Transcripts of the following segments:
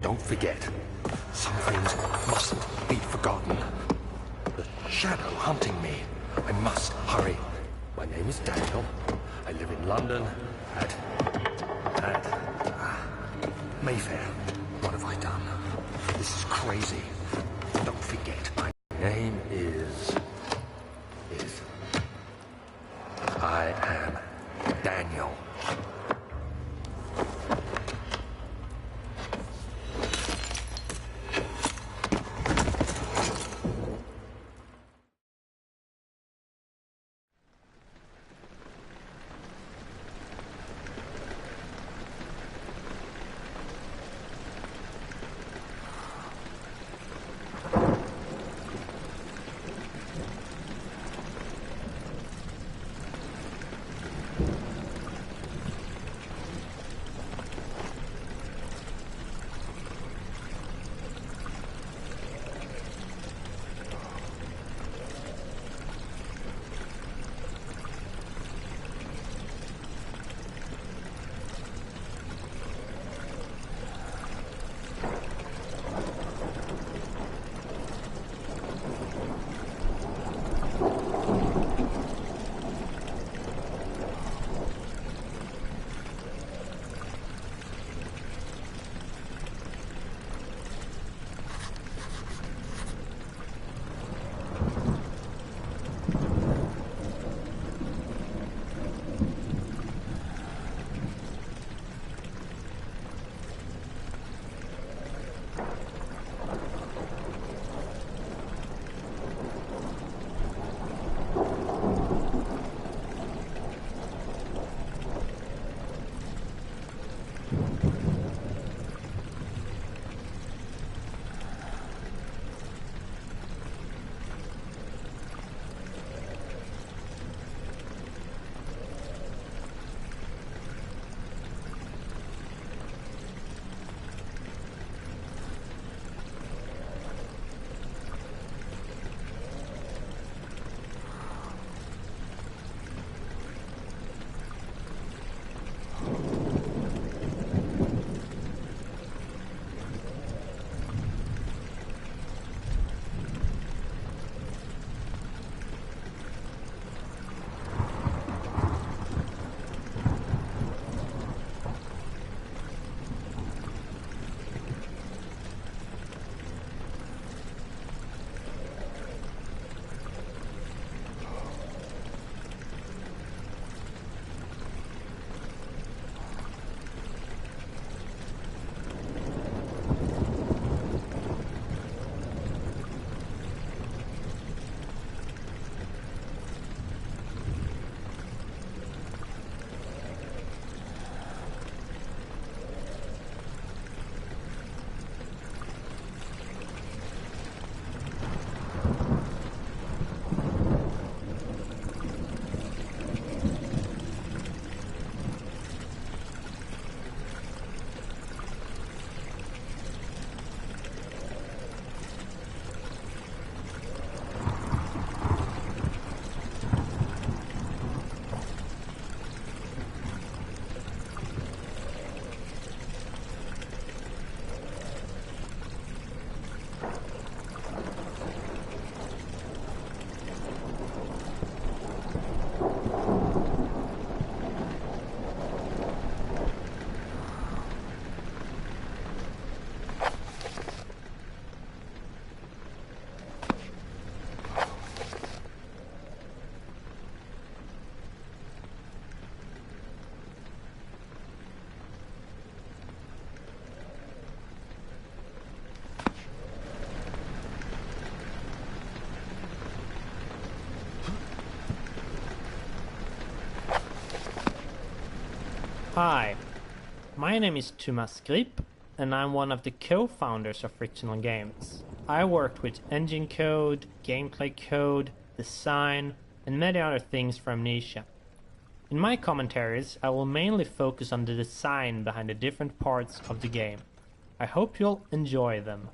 Don't forget, some things mustn't be forgotten. The shadow hunting me. I must hurry. My name is Daniel. I live in London at Mayfair. What have I done? This is crazy. Don't forget, my name is... I am Daniel. Hi, my name is Thomas Grip, and I'm one of the co-founders of Frictional Games. I worked with engine code, gameplay code, design, and many other things for Amnesia. In my commentaries, I will mainly focus on the design behind the different parts of the game. I hope you'll enjoy them.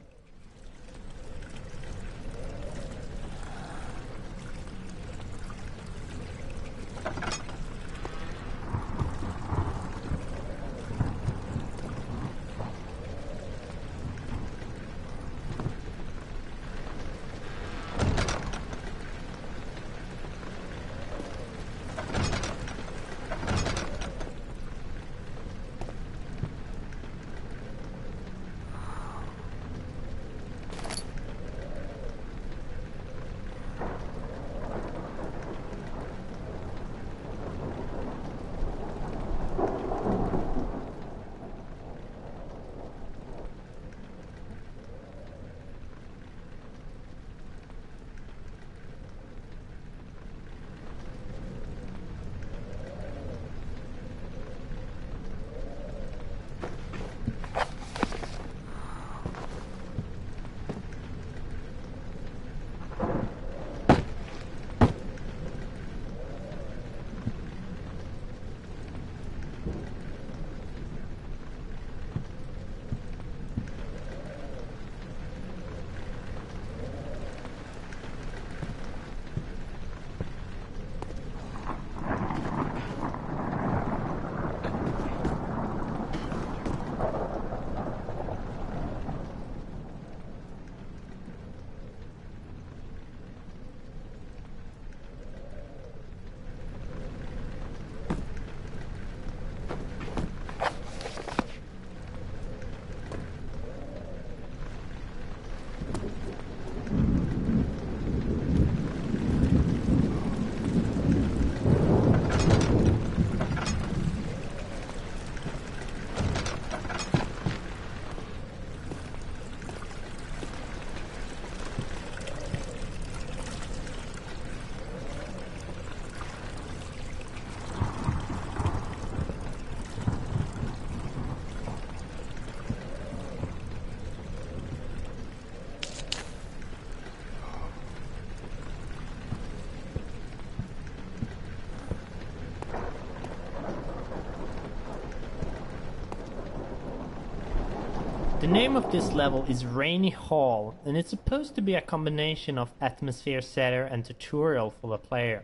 The name of this level is Rainy Hall, and it's supposed to be a combination of atmosphere setter and tutorial for the player.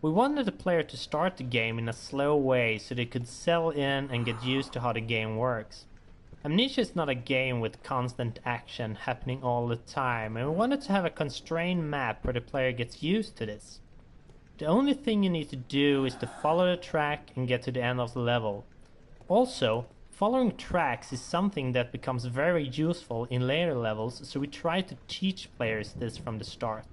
We wanted the player to start the game in a slow way so they could settle in and get used to how the game works. Amnesia is not a game with constant action happening all the time, and we wanted to have a constrained map where the player gets used to this. The only thing you need to do is to follow the track and get to the end of the level. Also, following tracks is something that becomes very useful in later levels, so we try to teach players this from the start.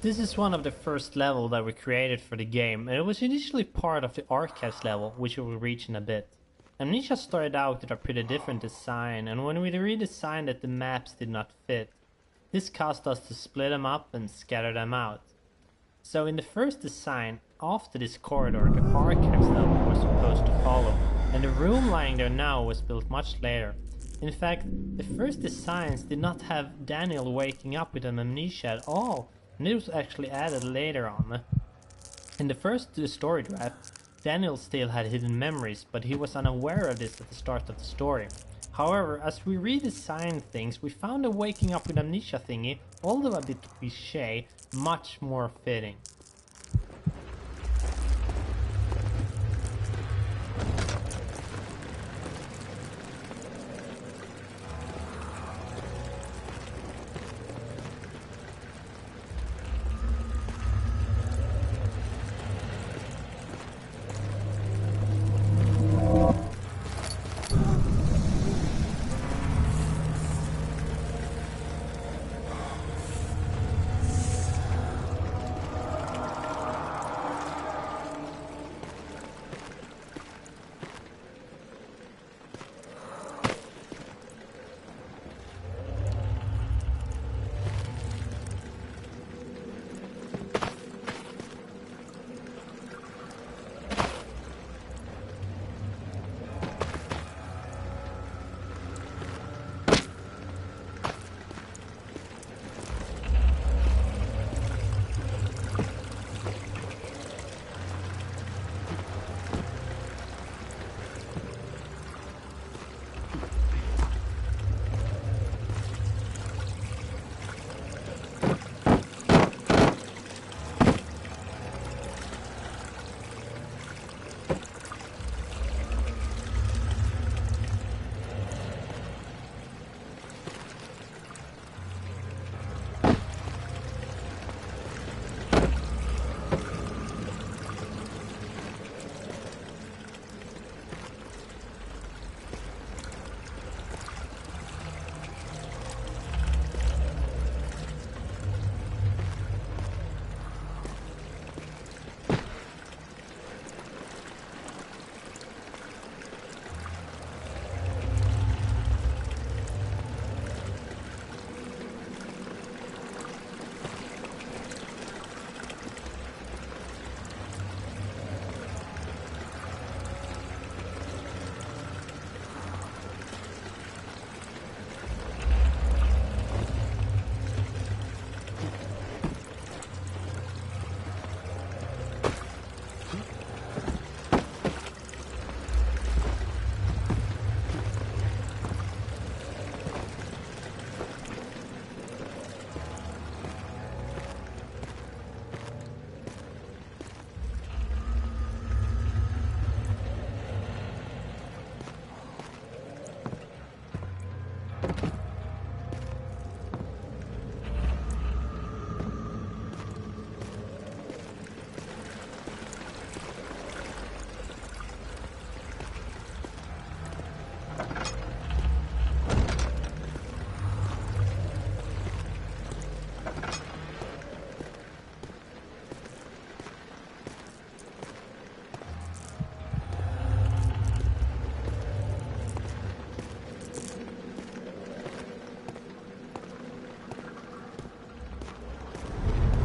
This is one of the first level that we created for the game, and it was initially part of the archives level, which we will reach in a bit. Amnesia started out with a pretty different design, and when we redesigned it the maps did not fit. This caused us to split them up and scatter them out. So in the first design, after this corridor the archives level was supposed to follow, and the room lying there now was built much later. In fact, the first designs did not have Daniel waking up with an amnesia at all, and it was actually added later on. In the first story draft, Daniel still had hidden memories, but he was unaware of this at the start of the story. However, as we redesigned things, we found the waking up with amnesia thingy, although a bit cliché, much more fitting.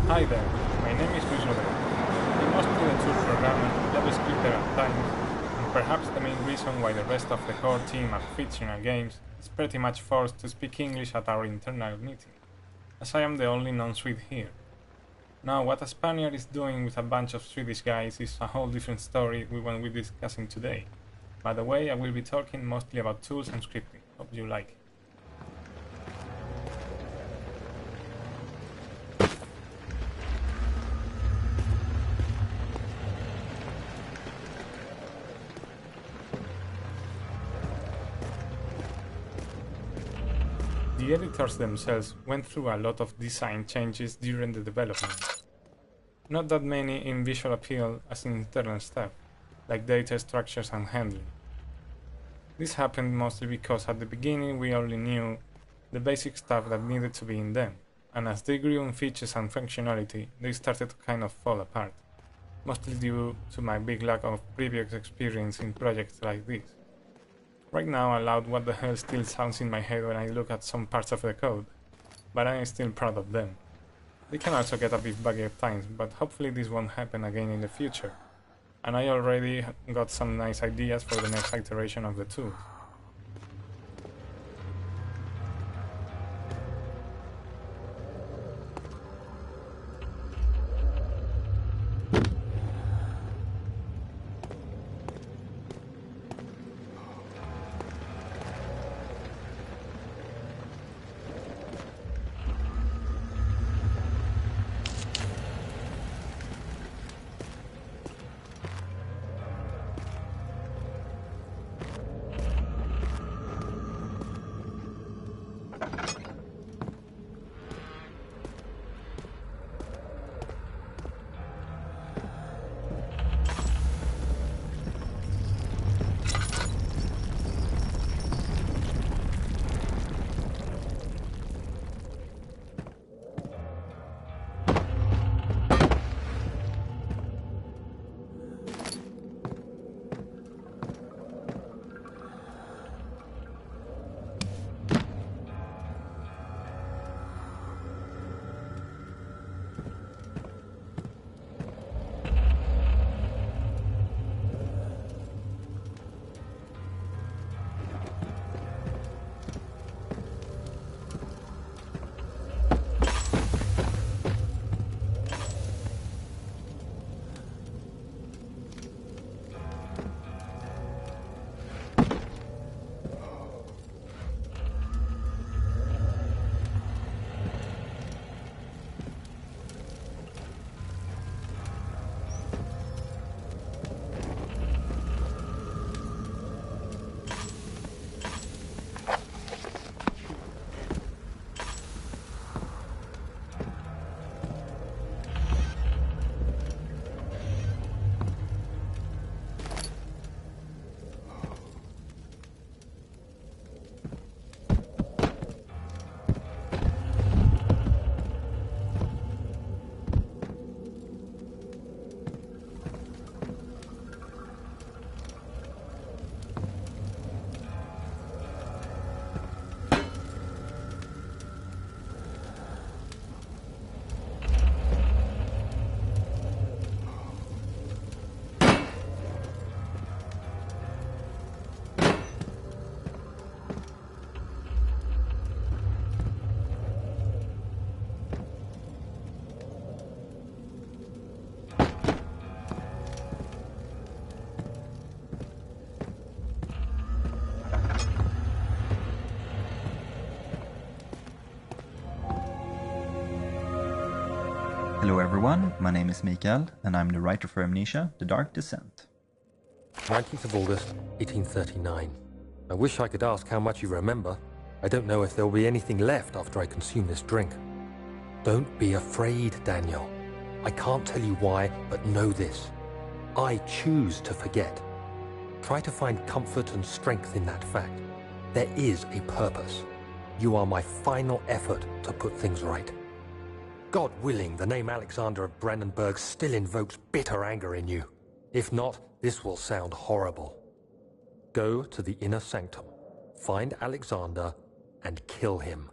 Hi there, my name is Luis Rodriguez. I'm mostly a tool programmer, JavaScripter at times, and perhaps the main reason why the rest of the core team at Fictional Games is pretty much forced to speak English at our internal meeting, as I am the only non-Swede here. Now, what a Spaniard is doing with a bunch of Swedish guys is a whole different story we won't be discussing today. By the way, I will be talking mostly about tools and scripting. Hope you like it. The editors themselves went through a lot of design changes during the development. Not that many in visual appeal as in internal stuff, like data structures and handling. This happened mostly because at the beginning we only knew the basic stuff that needed to be in them, and as they grew in features and functionality, they started to kind of fall apart, mostly due to my big lack of previous experience in projects like this. Right now, a loud what the hell still sounds in my head when I look at some parts of the code, but I am still proud of them. They can also get a bit buggy at times, but hopefully this won't happen again in the future, and I already got some nice ideas for the next iteration of the tools. Hello everyone, my name is Mikael, and I'm the writer for Amnesia, The Dark Descent. 19th of August, 1839. I wish I could ask how much you remember. I don't know if there will be anything left after I consume this drink. Don't be afraid, Daniel. I can't tell you why, but know this. I choose to forget. Try to find comfort and strength in that fact. There is a purpose. You are my final effort to put things right. God willing, the name Alexander of Brandenburg still invokes bitter anger in you. If not, this will sound horrible. Go to the inner sanctum, find Alexander, and kill him.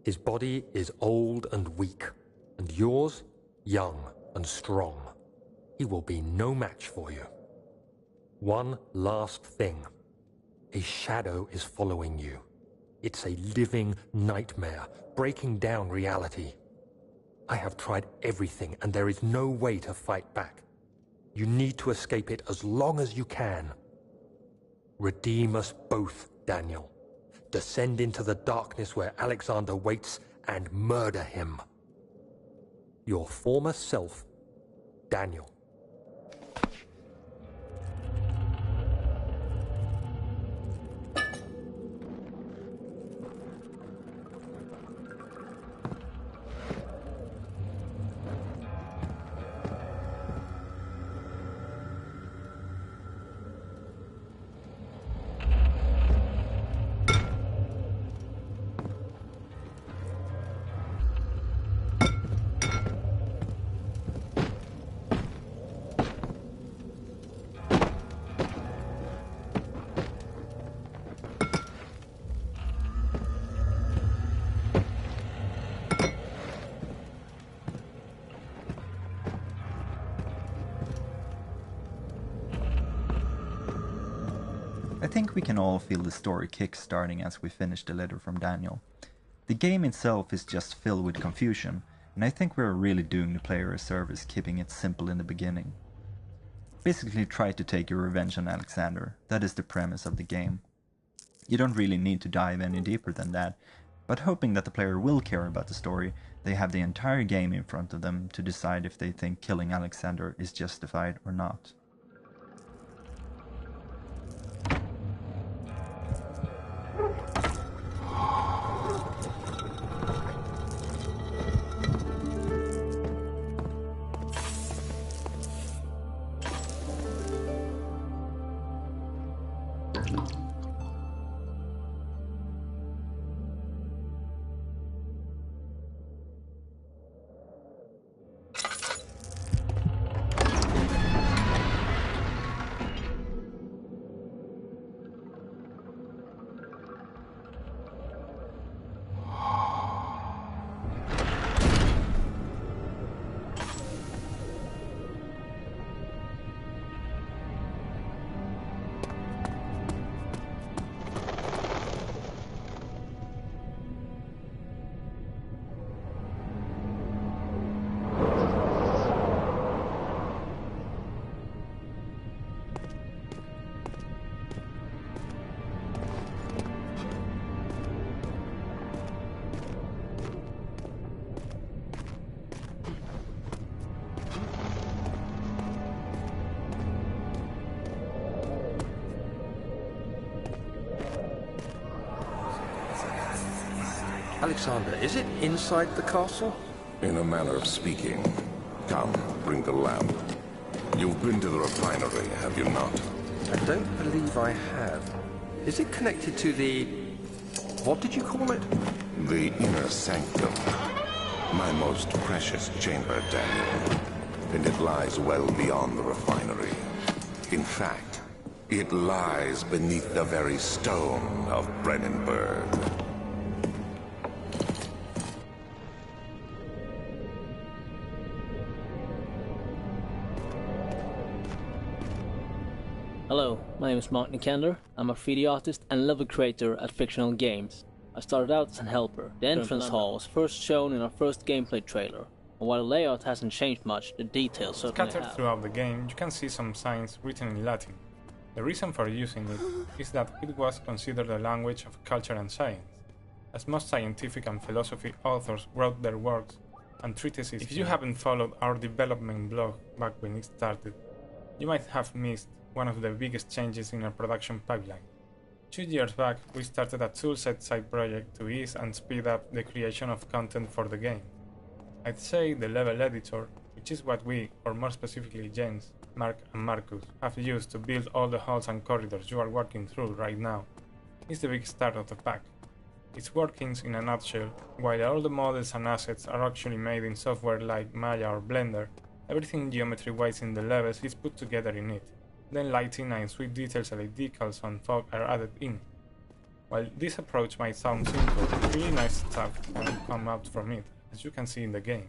His body is old and weak, and yours, young and strong. He will be no match for you. One last thing. A shadow is following you. It's a living nightmare, breaking down reality. I have tried everything, and there is no way to fight back. You need to escape it as long as you can. Redeem us both, Daniel. Descend into the darkness where Alexander waits and murder him. Your former self, Daniel. think we can all feel the story kick-starting as we finish the letter from Daniel. The game itself is just filled with confusion, and I think we're really doing the player a service keeping it simple in the beginning. Basically try to take your revenge on Alexander, that is the premise of the game. You don't really need to dive any deeper than that, but hoping that the player will care about the story, they have the entire game in front of them to decide if they think killing Alexander is justified or not. Alexander, is it inside the castle? In a manner of speaking. Come, bring the lamp. You've been to the refinery, have you not? I don't believe I have. Is it connected to the... what did you call it? The inner sanctum. My most precious chamber, Daniel. And it lies well beyond the refinery. In fact, it lies beneath the very stone of Brennenburg. Hello, my name is Mark Nikander. I'm a 3D artist and level creator at Fictional Games. I started out as an helper. The entrance hall was first shown in our first gameplay trailer, and while the layout hasn't changed much, the details certainly Scattered have. throughout the game, you can see some signs written in Latin. The reason for using it is that it was considered a language of culture and science, as most scientific and philosophy authors wrote their works and treatises. If you haven't followed our development blog back when it started, you might have missed one of the biggest changes in our production pipeline. 2 years back, we started a toolset side project to ease and speed up the creation of content for the game. I'd say the level editor, which is what we, or more specifically Jens, Mark and Marcus, have used to build all the halls and corridors you are working through right now, is the big start of the pack. Its workings in a nutshell, while all the models and assets are actually made in software like Maya or Blender, everything geometry-wise in the levels is put together in it. Then lighting and sweet details like decals and fog are added in. While this approach might sound simple, really nice stuff can come out from it, as you can see in the game.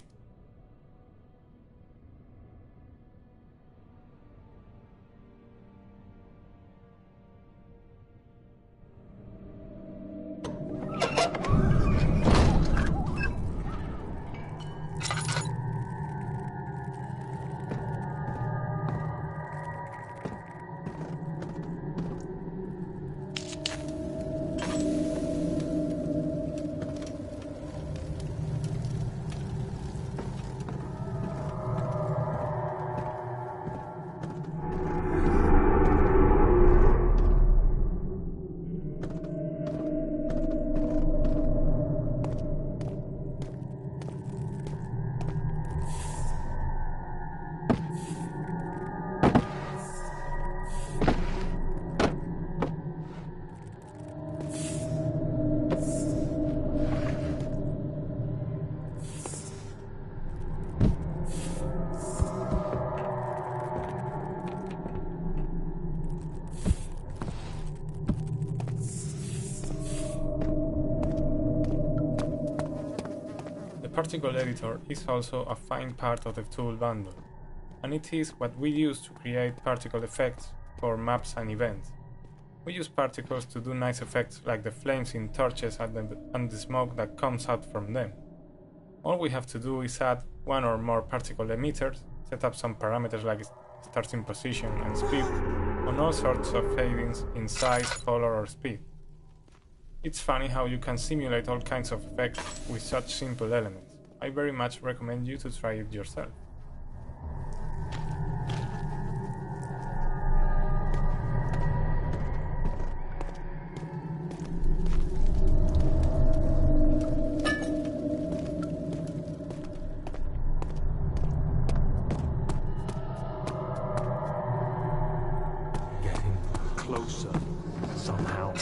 The particle editor is also a fine part of the tool bundle, and it is what we use to create particle effects for maps and events. We use particles to do nice effects like the flames in torches and the smoke that comes out from them. All we have to do is add one or more particle emitters, set up some parameters like starting position and speed, on all sorts of fadings in size, color or speed. It's funny how you can simulate all kinds of effects with such simple elements. I very much recommend you to try it yourself. Getting closer, somehow.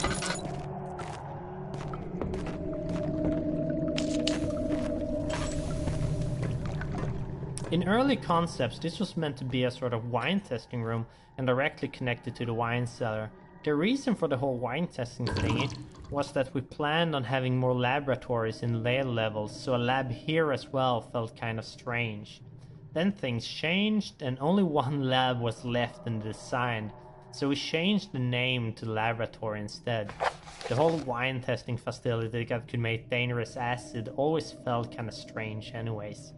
In early concepts, this was meant to be a sort of wine testing room and directly connected to the wine cellar. The reason for the whole wine testing thingy was that we planned on having more laboratories in later levels, so a lab here as well felt kind of strange. Then things changed and only one lab was left in the design, so we changed the name to laboratory instead. The whole wine testing facility that could make dangerous acid always felt kind of strange anyways.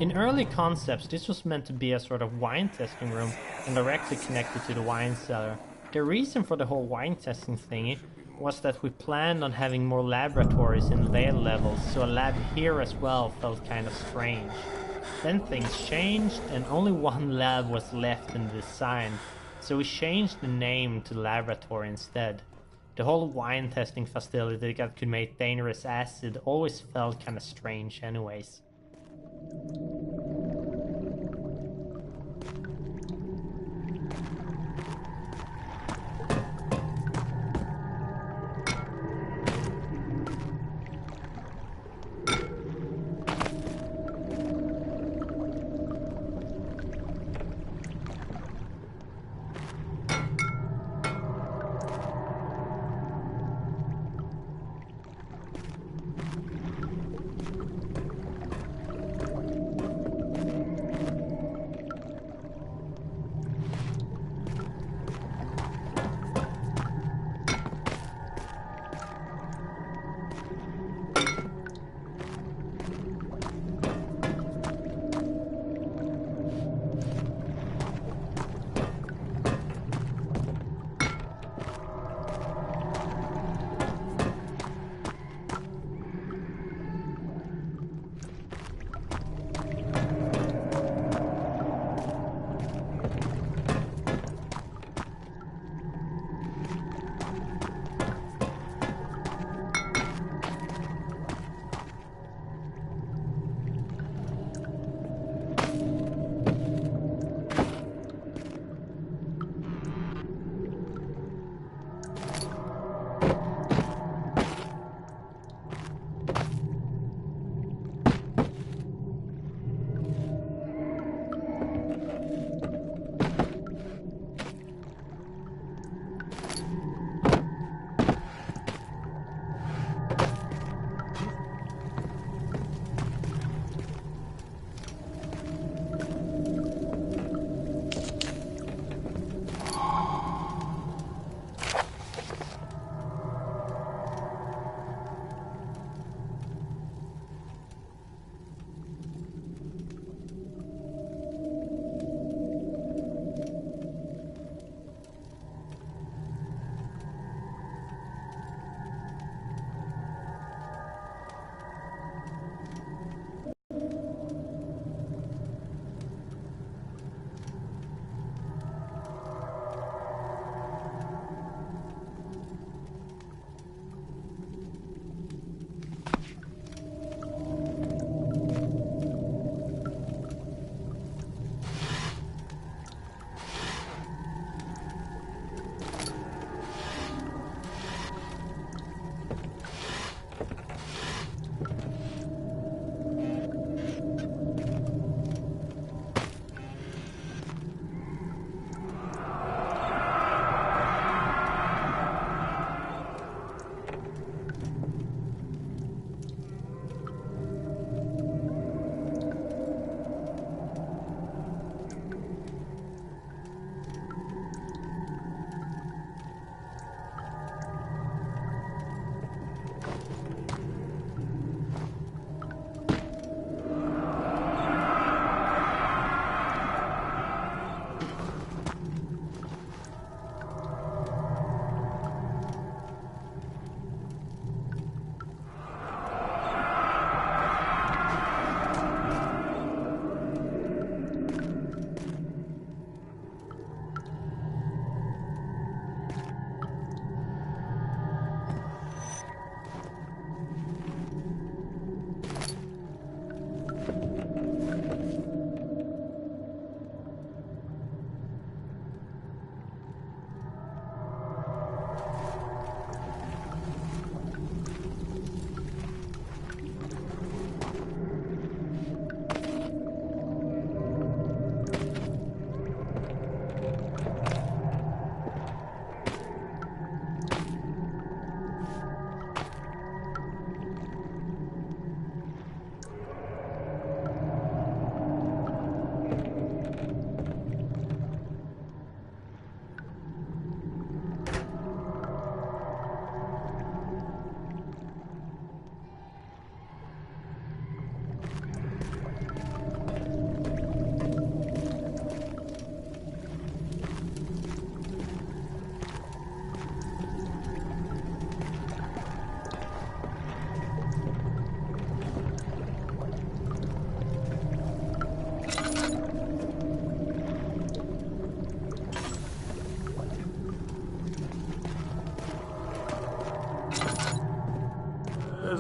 In early concepts, this was meant to be a sort of wine testing room and directly connected to the wine cellar. The reason for the whole wine testing thingy was that we planned on having more laboratories in later levels, so a lab here as well felt kind of strange. Then things changed and only one lab was left in the design, so we changed the name to laboratory instead. The whole wine testing facility that could make dangerous acid always felt kind of strange anyways.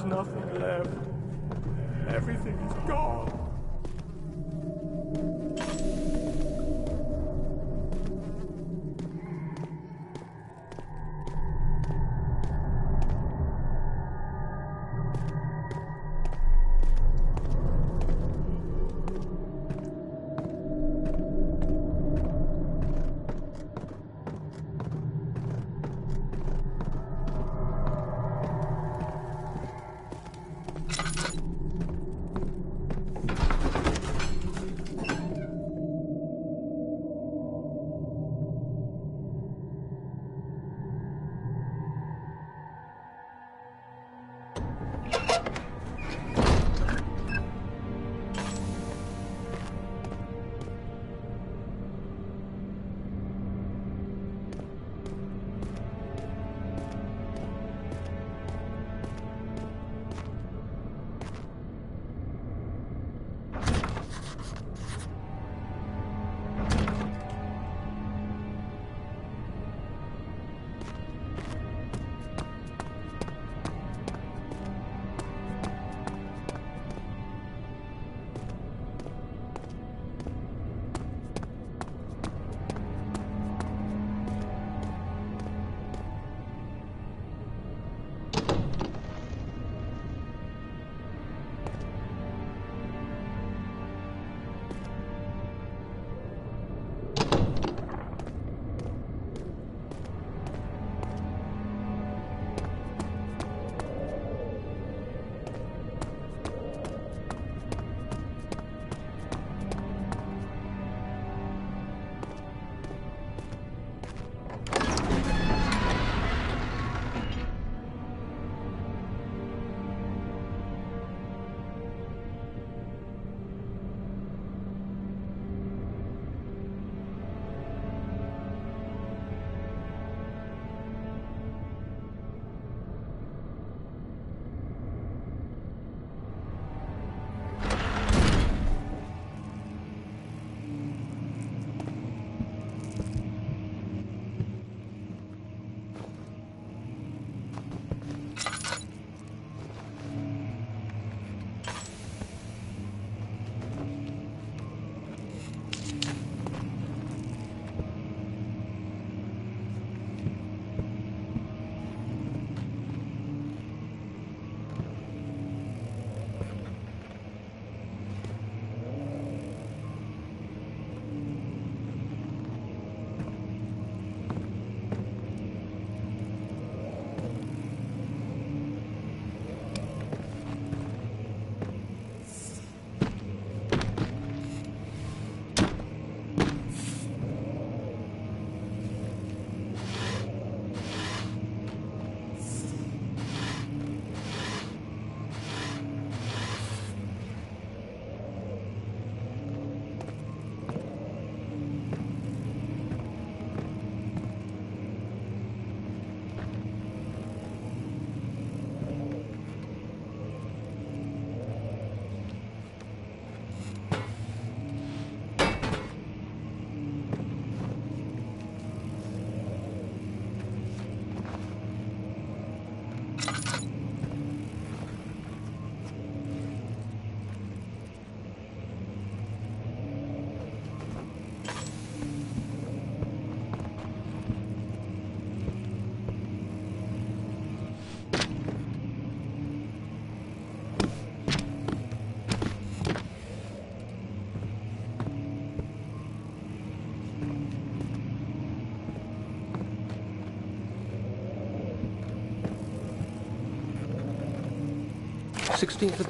There's nothing left. Everything is gone.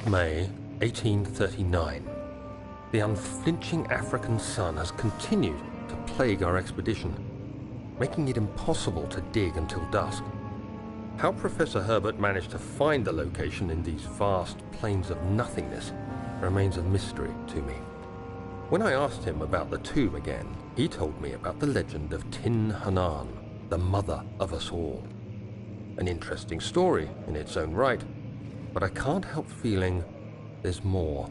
May 1839. The unflinching African sun has continued to plague our expedition, making it impossible to dig until dusk. How Professor Herbert managed to find the location in these vast plains of nothingness remains a mystery to me. When I asked him about the tomb again, he told me about the legend of Tin Hanan, the mother of us all. An interesting story in its own right, but I can't help feeling there's more.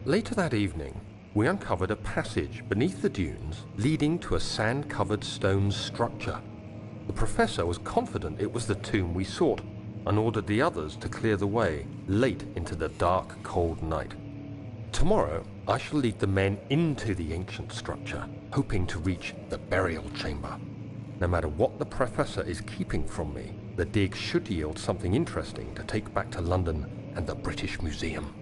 Later that evening, we uncovered a passage beneath the dunes leading to a sand-covered stone structure. The professor was confident it was the tomb we sought, and ordered the others to clear the way late into the dark, cold night. Tomorrow, I shall lead the men into the ancient structure, hoping to reach the burial chamber. No matter what the Professor is keeping from me, the dig should yield something interesting to take back to London and the British Museum.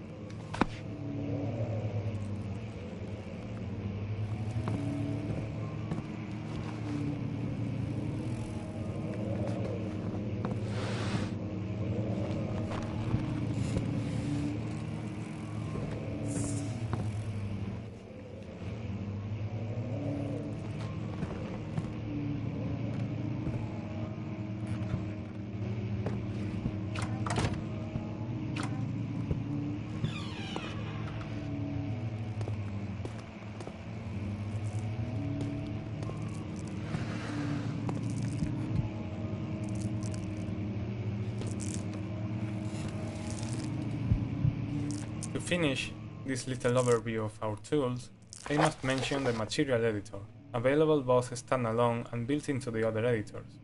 To finish this little overview of our tools, I must mention the material editor, available both standalone and built into the other editors.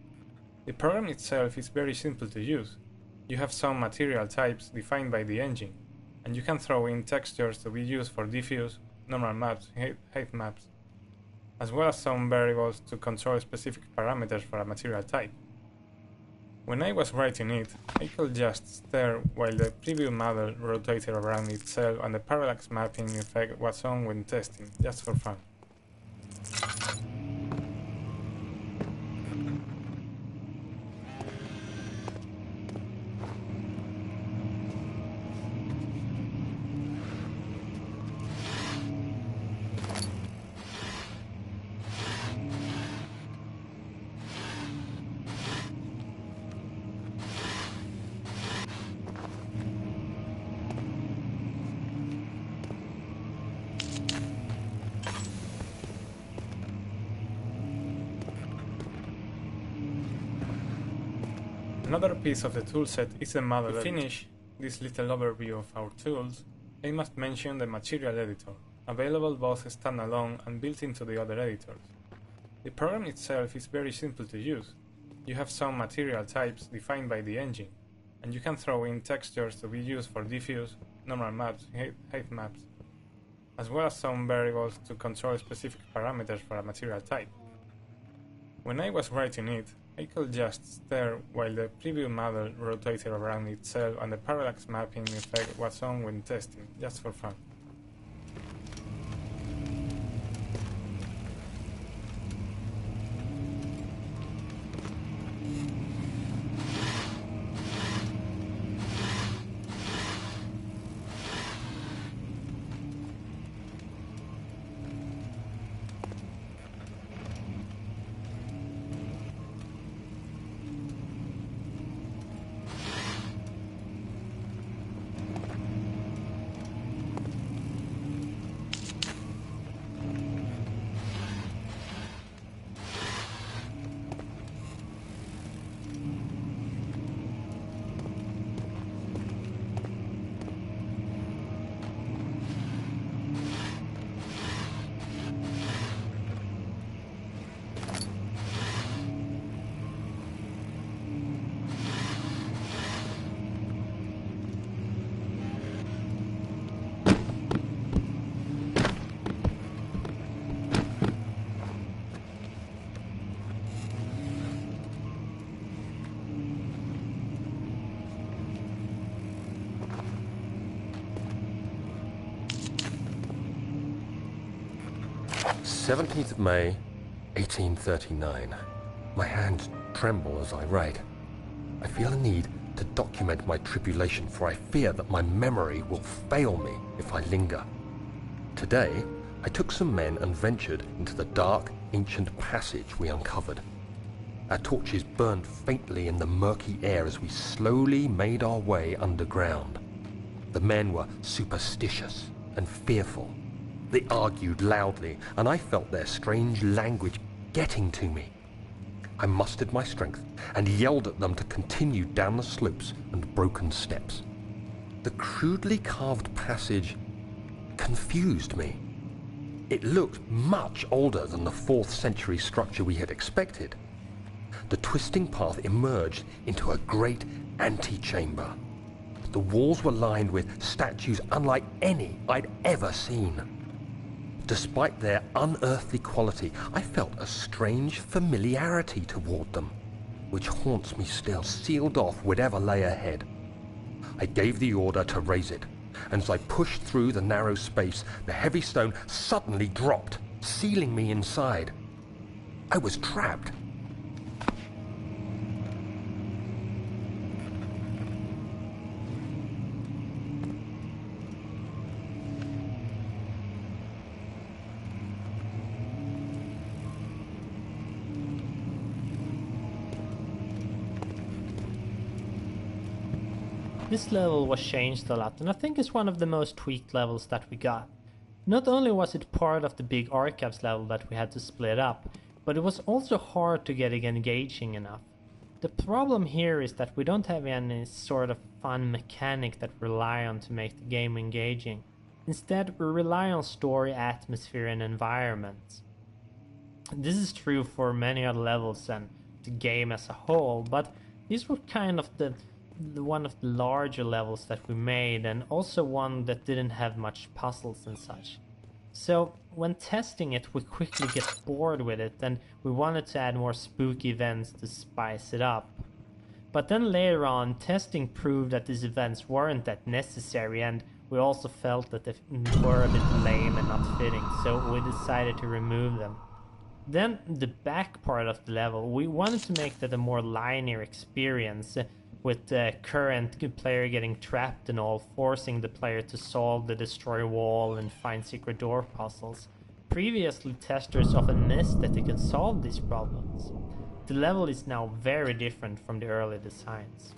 The program itself is very simple to use. You have some material types defined by the engine, and you can throw in textures to be used for diffuse, normal maps, height maps, as well as some variables to control specific parameters for a material type. When I was writing it, I could just stare while the preview model rotated around itself and the parallax mapping effect was on when testing, just for fun. Another piece of the toolset is the model editor. To finish this little overview of our tools, I must mention the material editor, available both standalone and built into the other editors. The program itself is very simple to use. You have some material types defined by the engine, and you can throw in textures to be used for diffuse, normal maps, height maps, as well as some variables to control specific parameters for a material type. When I was writing it, I could just stare while the preview model rotated around itself and the parallax mapping effect was on when testing, just for fun. "17th of May, 1839. My hands tremble as I write. I feel a need to document my tribulation, for I fear that my memory will fail me if I linger. Today, I took some men and ventured into the dark, ancient passage we uncovered. Our torches burned faintly in the murky air as we slowly made our way underground. The men were superstitious and fearful. They argued loudly, and I felt their strange language getting to me. I mustered my strength and yelled at them to continue down the slopes and broken steps. The crudely carved passage confused me. It looked much older than the 4th century structure we had expected. the twisting path emerged into a great antechamber. The walls were lined with statues unlike any I'd ever seen. Despite their unearthly quality, I felt a strange familiarity toward them, which haunts me still, sealed off whatever lay ahead. I gave the order to raise it, and as I pushed through the narrow space, the heavy stone suddenly dropped, sealing me inside. I was trapped. This level was changed a lot, and I think it's one of the most tweaked levels that we got. Not only was it part of the big archives level that we had to split up, but it was also hard to get it engaging enough. The problem here is that we don't have any sort of fun mechanic that we rely on to make the game engaging. Instead, we rely on story, atmosphere, and environment. This is true for many other levels and the game as a whole, but these were kind of one of the larger levels that we made, and also one that didn't have much puzzles and such. So when testing it, we quickly get bored with it, and we wanted to add more spooky events to spice it up. But then later on, testing proved that these events weren't that necessary, and we also felt that they were a bit lame and not fitting, so we decided to remove them. Then the back part of the level, we wanted to make that a more linear experience, with the current player getting trapped and all, forcing the player to solve the destroy wall and find secret door puzzles. Previously, testers often missed that they could solve these problems. The level is now very different from the early designs.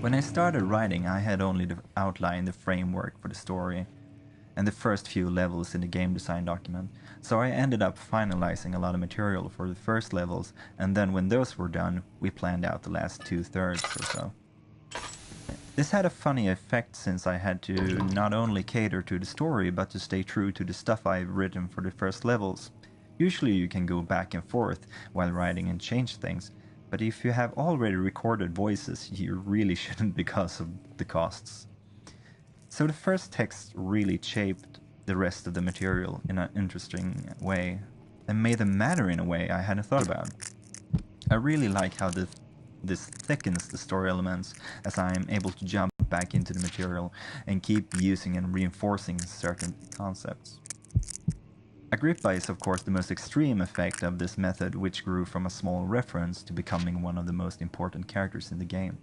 When I started writing, I had only outlined the framework for the story and the first few levels in the game design document, so I ended up finalizing a lot of material for the first levels, and then when those were done, we planned out the last 2/3 or so. This had a funny effect since I had to not only cater to the story, but to stay true to the stuff I've written for the first levels. Usually you can go back and forth while writing and change things, but if you have already recorded voices, you really shouldn't because of the costs. So the first text really shaped the rest of the material in an interesting way, and made them matter in a way I hadn't thought about. I really like how this thickens the story elements, as I am able to jump back into the material and keep using and reinforcing certain concepts. Agrippa is of course the most extreme effect of this method, which grew from a small reference to becoming one of the most important characters in the game.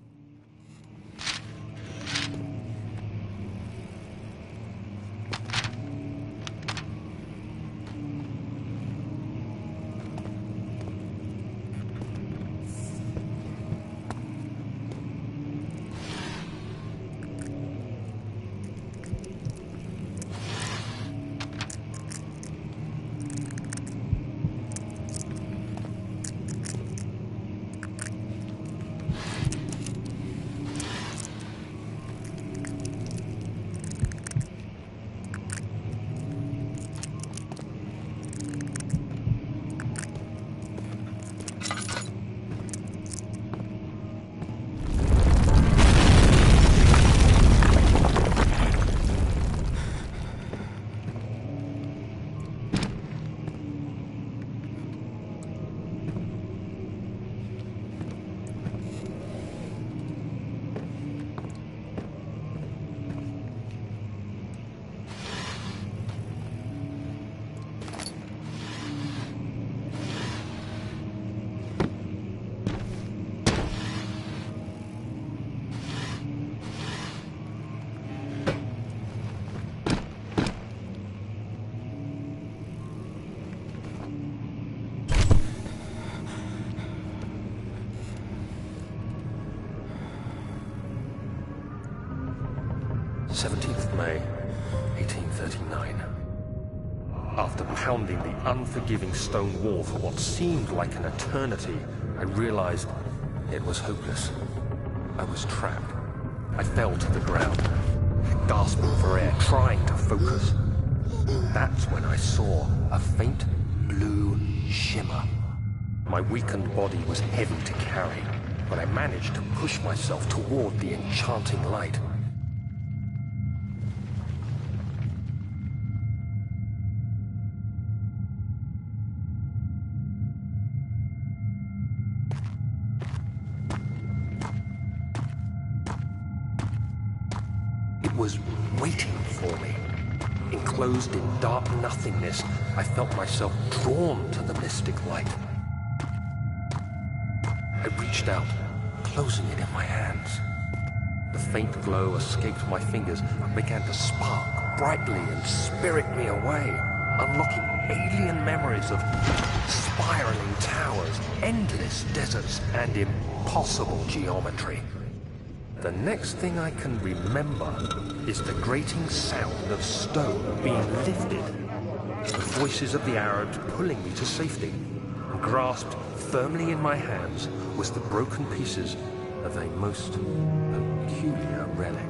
May 1839. After pounding the unforgiving stone wall for what seemed like an eternity, I realized it was hopeless. I was trapped. I fell to the ground, gasping for air, trying to focus. That's when I saw a faint blue shimmer. My weakened body was heavy to carry, but I managed to push myself toward the enchanting light. It was waiting for me. Enclosed in dark nothingness, I felt myself drawn to the mystic light. I reached out, closing it in my hands. The faint glow escaped my fingers and began to spark brightly and spirit me away, unlocking alien memories of spiraling towers, endless deserts, and impossible geometry. The next thing I can remember is the grating sound of stone being lifted, the voices of the Arabs pulling me to safety, and grasped firmly in my hands was the broken pieces of a most peculiar relic.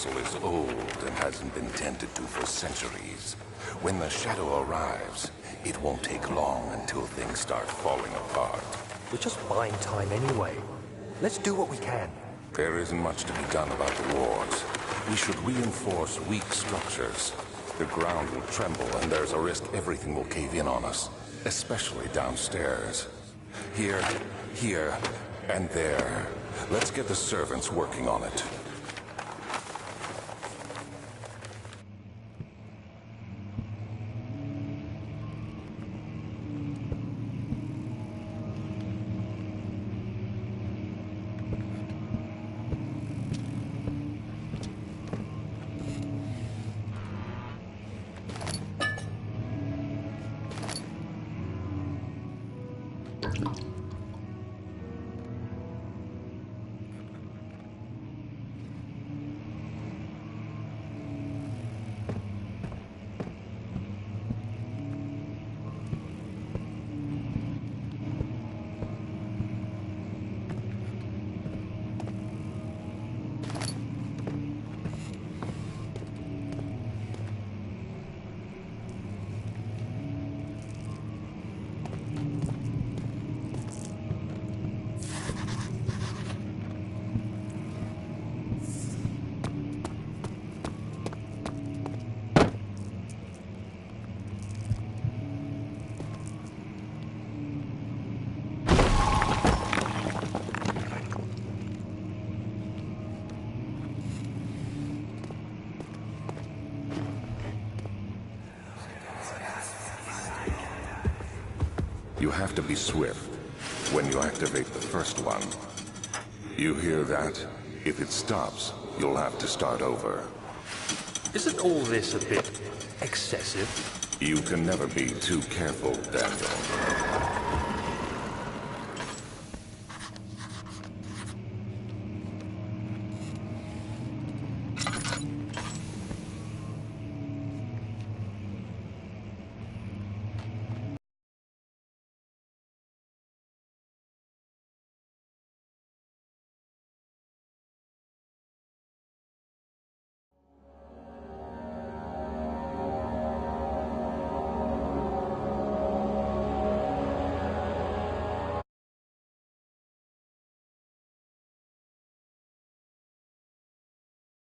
castle is old and hasn't been tended to for centuries. When the shadow arrives, it won't take long until things start falling apart. We're just buying time anyway. Let's do what we can. There isn't much to be done about the wars. We should reinforce weak structures. The ground will tremble and there's a risk everything will cave in on us, especially downstairs. Here, and there. Let's get the servants working on it. You have to be swift when you activate the first one. You hear that? If it stops, you'll have to start over. Isn't all this a bit excessive? You can never be too careful, Daniel.